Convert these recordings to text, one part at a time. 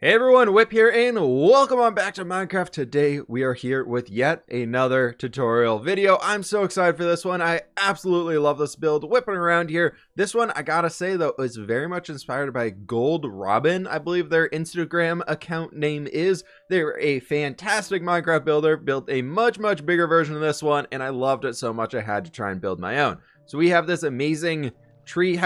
Hey everyone, Whip here and welcome on back to Minecraft. Today we are here with yet another tutorial video. I'm so excited for this one. I absolutely love this build, whipping around here. This one, I gotta say though, is very much inspired by Gold Robin, I believe their Instagram account name is. They're a fantastic Minecraft builder, built a much bigger version of this one, and I loved it so much I had to try and build my own. So we have this amazing tree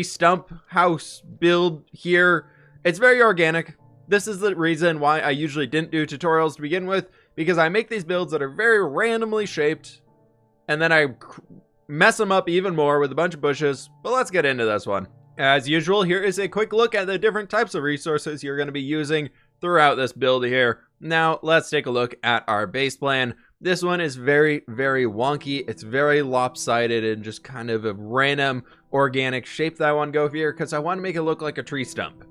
stump house build here. It's very organic. This is the reason why I usually didn't do tutorials to begin with, because I make these builds that are very randomly shaped, and then I mess them up even more with a bunch of bushes. But let's get into this one. As usual, here is a quick look at the different types of resources you're going to be using throughout this build here. Now, let's take a look at our base plan. This one is very wonky. It's very lopsided and just kind of a random organic shape that I want to go for here, because I want to make it look like a tree stump.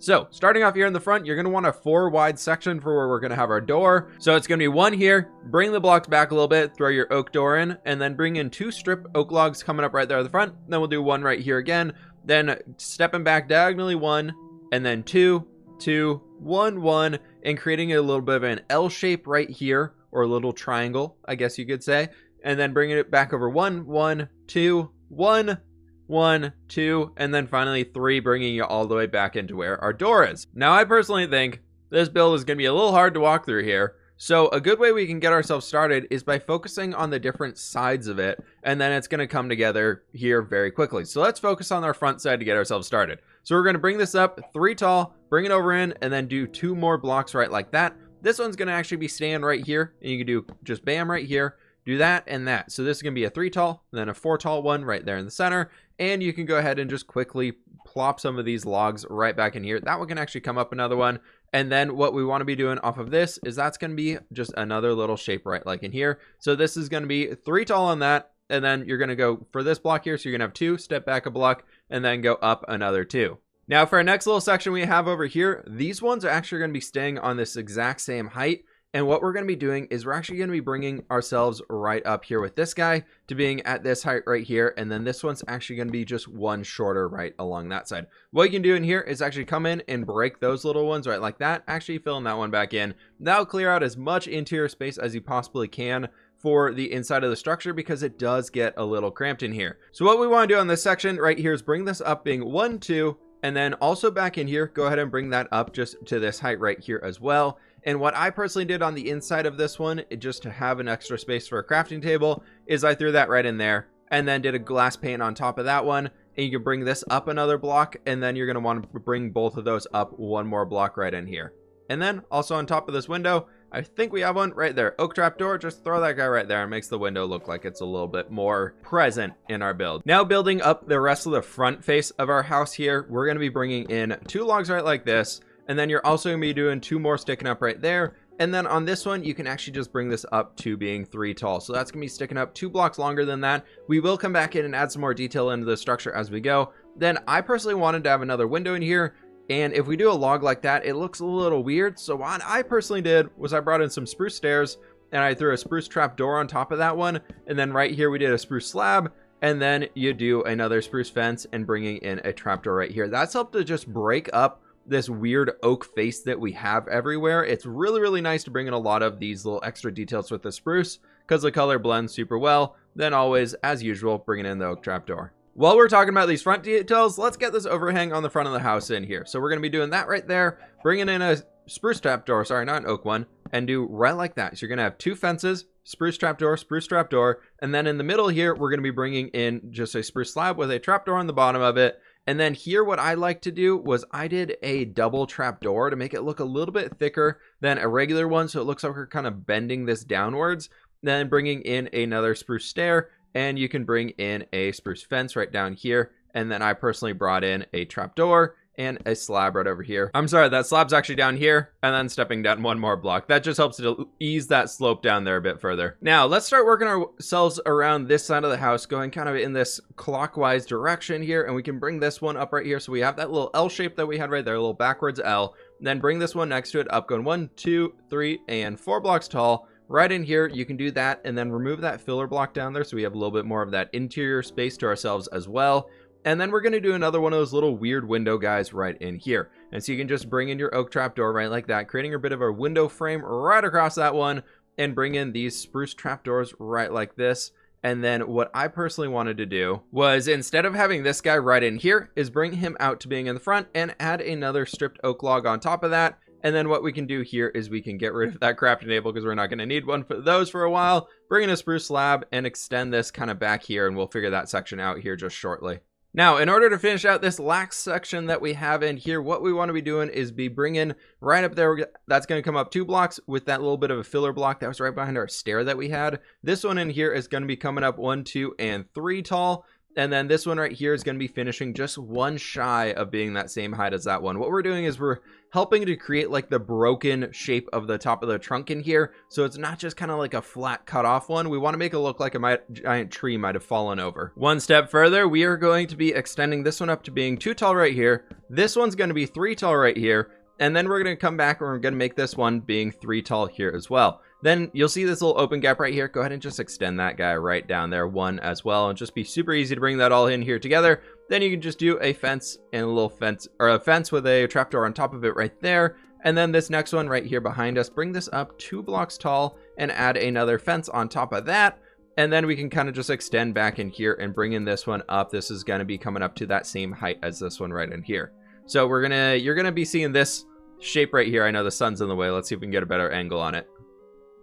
So, starting off here in the front, you're going to want a 4 wide section for where we're going to have our door. So it's going to be 1 here, bring the blocks back a little bit, throw your oak door in, and then bring in 2 strip oak logs coming up right there at the front. Then we'll do 1 right here again. Then stepping back diagonally 1, and then 2, 2, 1, 1, and creating a little bit of an L shape right here, or a little triangle, I guess you could say. And then bringing it back over 1, 1, 2, 1, 1, 2, and then finally 3, bringing you all the way back into where our door is. Now, I personally think this build is going to be a little hard to walk through here. So a good way we can get ourselves started is by focusing on the different sides of it, and then it's going to come together here very quickly. So let's focus on our front side to get ourselves started. So we're going to bring this up 3 tall, bring it over in, and then do 2 more blocks right like that. This one's going to actually be staying right here, and you can do just bam right here. Do that and that. So this is going to be a 3 tall, and then a 4 tall one right there in the center. And you can go ahead and just quickly plop some of these logs right back in here. That one can actually come up another one. And then what we want to be doing off of this is that's going to be just another little shape right like in here. So this is going to be 3 tall on that. And then you're going to go for this block here. So you're going to have 2, step back a block, and then go up another 2. Now for our next little section we have over here, these ones are actually going to be staying on this exact same height. And what we're going to be doing is we're actually going to be bringing ourselves right up here with this guy to being at this height right here. And then this one's actually going to be just 1 shorter right along that side. What you can do in here is actually come in and break those little ones right like that. Actually filling that one back in. That'll clear out as much interior space as you possibly can for the inside of the structure, because it does get a little cramped in here. So what we want to do on this section right here is bring this up being 1, 2, and then also back in here, go ahead and bring that up just to this height right here as well. And what I personally did on the inside of this one, just to have an extra space for a crafting table, is I threw that right in there and then did a glass pane on top of that one. And you can bring this up another block, and then you're going to want to bring both of those up 1 more block right in here. And then also on top of this window, I think we have one right there. Oak trap door, just throw that guy right there and makes the window look like it's a little bit more present in our build. Now building up the rest of the front face of our house here, we're going to be bringing in 2 logs right like this. And then you're also going to be doing 2 more sticking up right there. And then on this one, you can actually just bring this up to being 3 tall. So that's going to be sticking up 2 blocks longer than that. We will come back in and add some more detail into the structure as we go. Then I personally wanted to have another window in here. And if we do a log like that, it looks a little weird. So what I personally did was I brought in some spruce stairs and I threw a spruce trap door on top of that one. And then right here, we did a spruce slab. And then you do another spruce fence and bringing in a trap door right here. That's helped to just break up this weird oak face that we have everywhere. It's really nice to bring in a lot of these little extra details with the spruce, because the color blends super well. Then always, as usual, bringing in the oak trapdoor. While we're talking about these front details, let's get this overhang on the front of the house in here. So we're going to be doing that right there, bringing in a spruce trapdoor, sorry, not an oak one, and do right like that. So you're going to have 2 fences, spruce trapdoor, and then in the middle here, we're going to be bringing in just a spruce slab with a trapdoor on the bottom of it. And then here, what I like to do was I did a double trap door to make it look a little bit thicker than a regular one. So it looks like we're kind of bending this downwards, then bringing in another spruce stair, and you can bring in a spruce fence right down here. And then I personally brought in a trap door and a slab right over here. I'm sorry, that slab's actually down here, and then stepping down 1 more block. That just helps to ease that slope down there a bit further. Now, let's start working ourselves around this side of the house, going kind of in this clockwise direction here, and we can bring this one up right here. So we have that little L shape that we had right there, a little backwards L. Then bring this one next to it up, going 1, 2, 3, and 4 blocks tall. Right in here, you can do that, and then remove that filler block down there so we have a little bit more of that interior space to ourselves as well. And then we're going to do another one of those little weird window guys right in here. And so you can just bring in your oak trapdoor right like that, creating a bit of a window frame right across that one, and bring in these spruce trapdoors right like this. And then what I personally wanted to do was, instead of having this guy right in here, is bring him out to being in the front and add another stripped oak log on top of that. And then what we can do here is we can get rid of that crafting table because we're not going to need one for those for a while. Bring in a spruce slab and extend this kind of back here, and we'll figure that section out here just shortly. Now, in order to finish out this last section that we have in here, what we want to be doing is be bringing right up there. That's going to come up 2 blocks with that little bit of a filler block that was right behind our stair that we had. This one in here is going to be coming up 1, 2, and 3 tall. And then this one right here is going to be finishing just 1 shy of being that same height as that one. What we're doing is we're helping to create like the broken shape of the top of the trunk in here. So it's not just kind of like a flat cut off one. We want to make it look like a giant tree might have fallen over. One step further, we are going to be extending this one up to being 2 tall right here. This one's going to be 3 tall right here. And then we're going to come back and we're going to make this one being 3 tall here as well. Then you'll see this little open gap right here. Go ahead and just extend that guy right down there 1 as well. And just be super easy to bring that all in here together. Then you can just do a fence and a little fence, or a fence with a trapdoor on top of it right there. And then this next one right here behind us, bring this up 2 blocks tall and add another fence on top of that. And then we can kind of just extend back in here and bring in this one up. This is going to be coming up to that same height as this one right in here. So you're going to be seeing this shape right here. I know the sun's in the way. Let's see if we can get a better angle on it.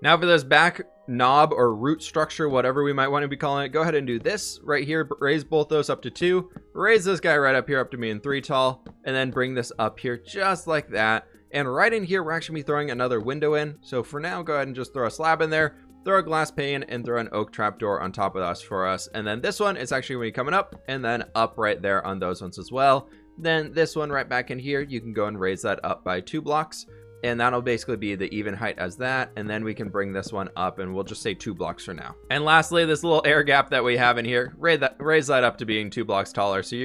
Now for this back knob or root structure, whatever we might want to be calling it, go ahead and do this right here. Raise both those up to 2. Raise this guy right up here up to being 3 tall. And then bring this up here just like that. And right in here, we're actually be throwing another window in. So for now, go ahead and just throw a slab in there. Throw a glass pane and throw an oak trapdoor on top of us for us. And then this one is actually going to be coming up and then up right there on those ones as well. Then this one right back in here, you can go and raise that up by 2 blocks. And that'll basically be the even height as that. And then we can bring this one up and we'll just say 2 blocks for now. And lastly, this little air gap that we have in here, raise that up to being 2 blocks taller. So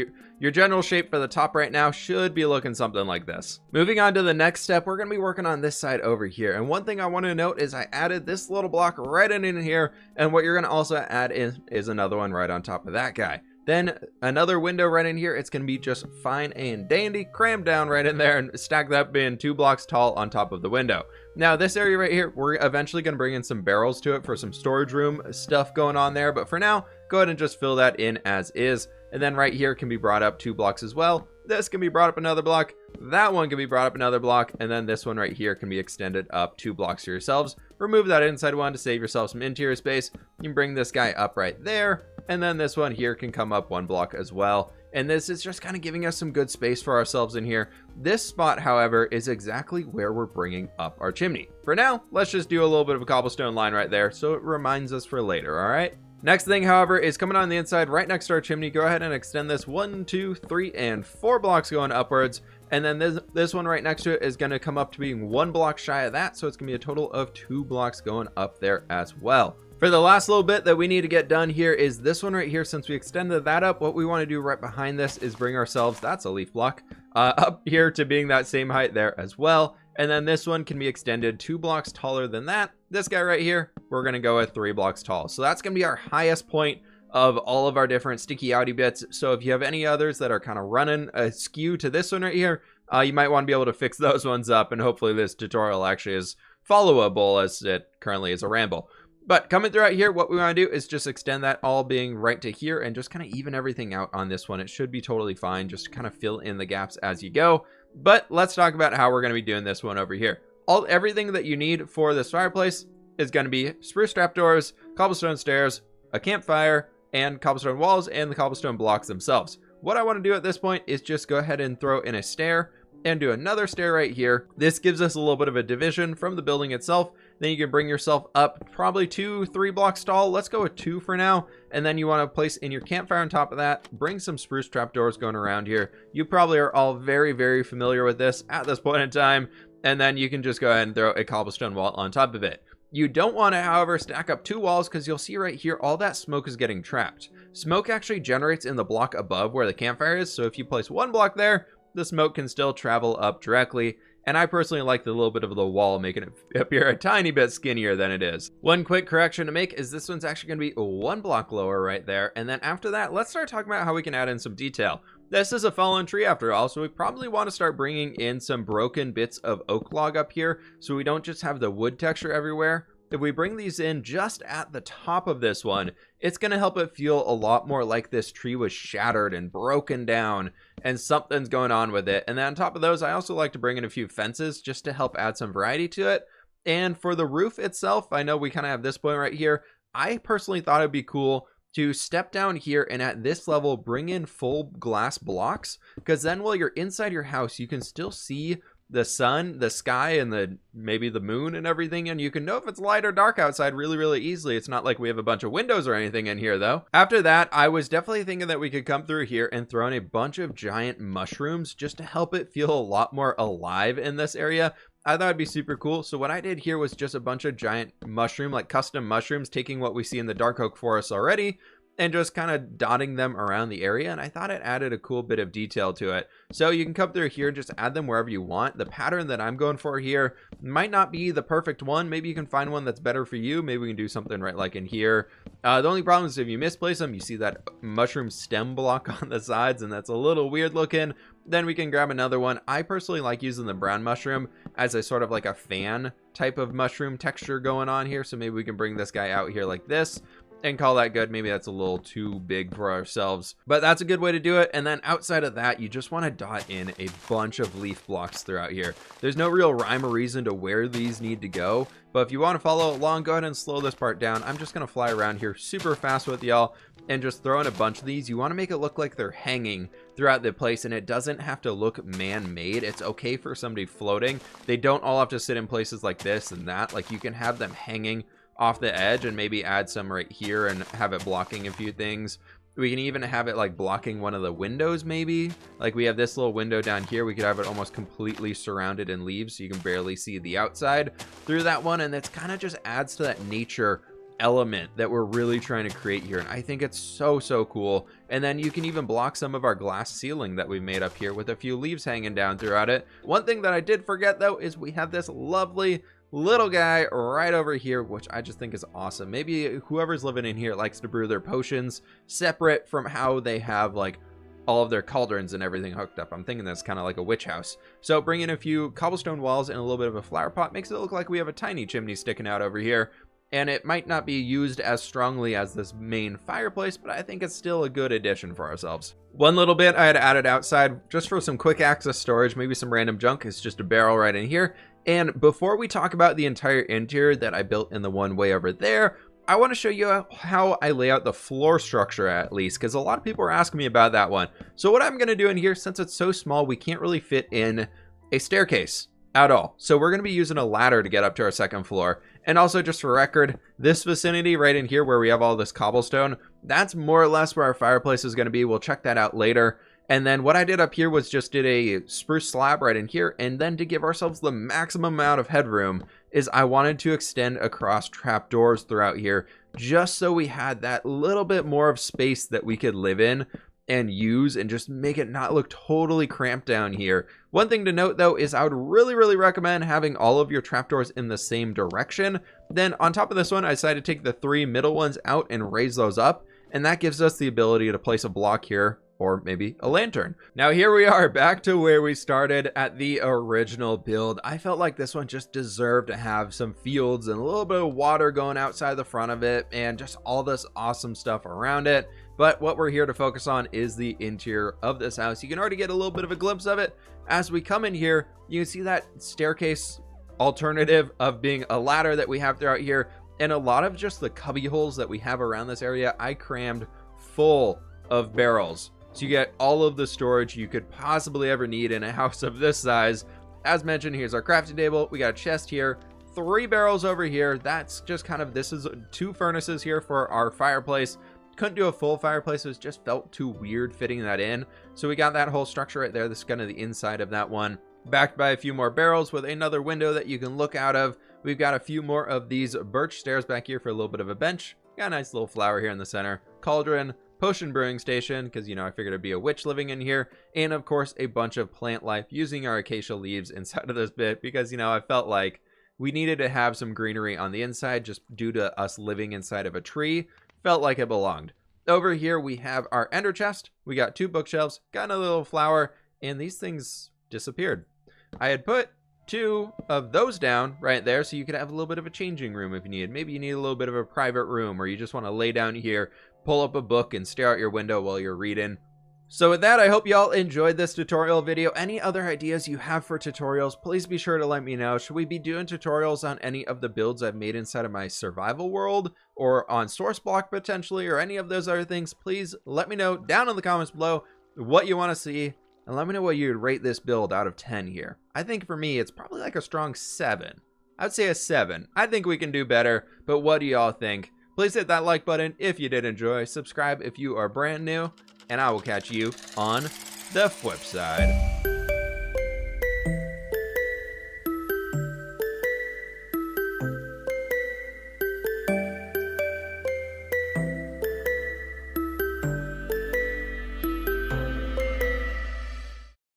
your general shape for the top right now should be looking something like this. Moving on to the next step, we're going to be working on this side over here. And one thing I want to note is I added this little block right in here. And what you're going to also add is another one right on top of that guy. Then another window right in here. It's going to be just fine and dandy, crammed down right in there and stack that bin 2 blocks tall on top of the window. Now this area right here, we're eventually going to bring in some barrels to it for some storage room stuff going on there. But for now, go ahead and just fill that in as is. And then right here can be brought up 2 blocks as well. This can be brought up another block. That one can be brought up another block. And then this one right here can be extended up 2 blocks for yourselves. Remove that inside one to save yourself some interior space. You can bring this guy up right there. And then this one here can come up 1 block as well. And this is just kind of giving us some good space for ourselves in here. This spot, however, is exactly where we're bringing up our chimney. For now, let's just do a little bit of a cobblestone line right there so it reminds us for later, all right? Next thing, however, is coming on the inside right next to our chimney. Go ahead and extend this 1, 2, 3, and 4 blocks going upwards. And then this one right next to it is going to come up to being 1 block shy of that. So it's going to be a total of 2 blocks going up there as well. For the last little bit that we need to get done here is this one right here. Since we extended that up, what we want to do right behind this is bring ourselves, that's a leaf block, up here to being that same height there as well. And then this one can be extended 2 blocks taller than that. This guy right here, we're going to go with 3 blocks tall. So that's going to be our highest point of all of our different sticky outy bits. So if you have any others that are kind of running askew to this one right here, you might want to be able to fix those ones up. And hopefully this tutorial actually is followable as it currently is a ramble. But coming through right here, what we want to do is just extend that all being right to here and just kind of even everything out on this one. It should be totally fine. Just kind of fill in the gaps as you go. But let's talk about how we're going to be doing this one over here. Everything that you need for this fireplace is going to be spruce trapdoors, cobblestone stairs, a campfire, and cobblestone walls and the cobblestone blocks themselves. What I want to do at this point is just go ahead and throw in a stair and do another stair right here. This gives us a little bit of a division from the building itself. Then you can bring yourself up probably 2, 3 blocks tall. Let's go with 2 for now. And then you want to place in your campfire on top of that. Bring some spruce trapdoors going around here. You probably are all very, very familiar with this at this point in time. And then you can just go ahead and throw a cobblestone wall on top of it. You don't want to, however, stack up 2 walls because you'll see right here, all that smoke is getting trapped. Smoke actually generates in the block above where the campfire is. So if you place 1 block there, the smoke can still travel up directly. And I personally like the little bit of the wall, making it appear a tiny bit skinnier than it is. One quick correction to make is this one's actually going to be 1 block lower right there. And then after that, let's start talking about how we can add in some detail. This is a fallen tree after all, so we probably want to start bringing in some broken bits of oak log up here so we don't just have the wood texture everywhere. If we bring these in just at the top of this one, it's going to help it feel a lot more like this tree was shattered and broken down and something's going on with it. And then on top of those, I also like to bring in a few fences just to help add some variety to it. And for the roof itself, I know we kind of have this point right here. I personally thought it'd be cool to step down here and at this level bring in full glass blocks, because then while you're inside your house you can still see the sun, the sky, and maybe the moon and everything, and you can know if it's light or dark outside really easily. It's not like we have a bunch of windows or anything in here though. After that, I was definitely thinking that we could come through here and throw in a bunch of giant mushrooms just to help it feel a lot more alive in this area. I thought it'd be super cool. So what I did here was just a bunch of giant mushroom, like custom mushrooms, taking what we see in the dark oak forest already and just kind of dotting them around the area. And I thought it added a cool bit of detail to it. So you can come through here, just add them wherever you want. The pattern that I'm going for here might not be the perfect one. Maybe you can find one that's better for you. Maybe we can do something right like in here. The only problem is if you misplace them, you see that mushroom stem block on the sides, and that's a little weird looking. Then we can grab another one. I personally like using the brown mushroom as a sort of like a fan type of mushroom texture going on here. So maybe we can bring this guy out here like this and call that good. Maybe that's a little too big for ourselves, but that's a good way to do it. And then outside of that, you just want to dot in a bunch of leaf blocks throughout here. There's no real rhyme or reason to where these need to go, but if you want to follow along, go ahead and slow this part down. I'm just going to fly around here super fast with y'all and just throw in a bunch of these. You want to make it look like they're hanging throughout the place, and it doesn't have to look man-made. It's okay for somebody floating. They don't all have to sit in places like this and that. Like, you can have them hanging off the edge and maybe add some right here and have it blocking a few things. We can even have it like blocking one of the windows, maybe. Like we have this little window down here. We could have it almost completely surrounded in leaves so you can barely see the outside through that one. And it's kind of just adds to that nature element that we're really trying to create here. And I think it's so cool. And then you can even block some of our glass ceiling that we made up here with a few leaves hanging down throughout it. One thing that I did forget though is we have this lovely little guy right over here, which I just think is awesome. Maybe whoever's living in here likes to brew their potions separate from how they have like all of their cauldrons and everything hooked up. I'm thinking that's kind of like a witch house. So bring in a few cobblestone walls and a little bit of a flower pot makes it look like we have a tiny chimney sticking out over here. And it might not be used as strongly as this main fireplace, but I think it's still a good addition for ourselves. One little bit I had added outside just for some quick access storage, maybe some random junk. It's just a barrel right in here. And before we talk about the entire interior that I built in the one way over there, I want to show you how I lay out the floor structure at least, because a lot of people are asking me about that one. So what I'm going to do in here, since it's so small, we can't really fit in a staircase at all. So we're going to be using a ladder to get up to our second floor. And also, just for record, this vicinity right in here where we have all this cobblestone, that's more or less where our fireplace is going to be. We'll check that out later. And then what I did up here was just did a spruce slab right in here. And then to give ourselves the maximum amount of headroom is I wanted to extend across trapdoors throughout here, just so we had that little bit more of space that we could live in and use and just make it not look totally cramped down here. One thing to note though is I would really recommend having all of your trapdoors in the same direction. Then on top of this one, I decided to take the 3 middle ones out and raise those up. And that gives us the ability to place a block here, or maybe a lantern. Now here we are back to where we started at the original build. I felt like this one just deserved to have some fields and a little bit of water going outside the front of it and just all this awesome stuff around it. But what we're here to focus on is the interior of this house. You can already get a little bit of a glimpse of it. As we come in here, you can see that staircase alternative of being a ladder that we have throughout here. And a lot of just the cubby holes that we have around this area, I crammed full of barrels. So you get all of the storage you could possibly ever need in a house of this size. As mentioned, here's our crafting table. We got a chest here, 3 barrels over here. That's just kind of, this is 2 furnaces here for our fireplace. Couldn't do a full fireplace, it just felt too weird fitting that in. So we got that whole structure right there. This is kind of the inside of that one, backed by a few more barrels with another window that you can look out of. We've got a few more of these birch stairs back here for a little bit of a bench. Got a nice little flower here in the center, cauldron, potion brewing station, because I figured it'd be a witch living in here, and of course a bunch of plant life using our acacia leaves inside of this bit, because I felt like we needed to have some greenery on the inside just due to us living inside of a tree. Felt like it belonged. Over here, we have our ender chest. We got 2 bookshelves, got another little flower, and these things disappeared. I had put 2 of those down right there so you could have a little bit of a changing room if you needed. Maybe you need a little bit of a private room, or you just want to lay down here, pull up a book, and stare out your window while you're reading. So with that, I hope y'all enjoyed this tutorial video. Any other ideas you have for tutorials, please be sure to let me know. Should we be doing tutorials on any of the builds I've made inside of my survival world, or on source block potentially, or any of those other things? Please let me know down in the comments below what you want to see, and let me know what you'd rate this build out of 10 here. I think for me, it's probably like a strong 7. I'd say a 7. I think we can do better, but what do y'all think? Please hit that like button if you did enjoy. Subscribe if you are brand new. And I will catch you on the flip side.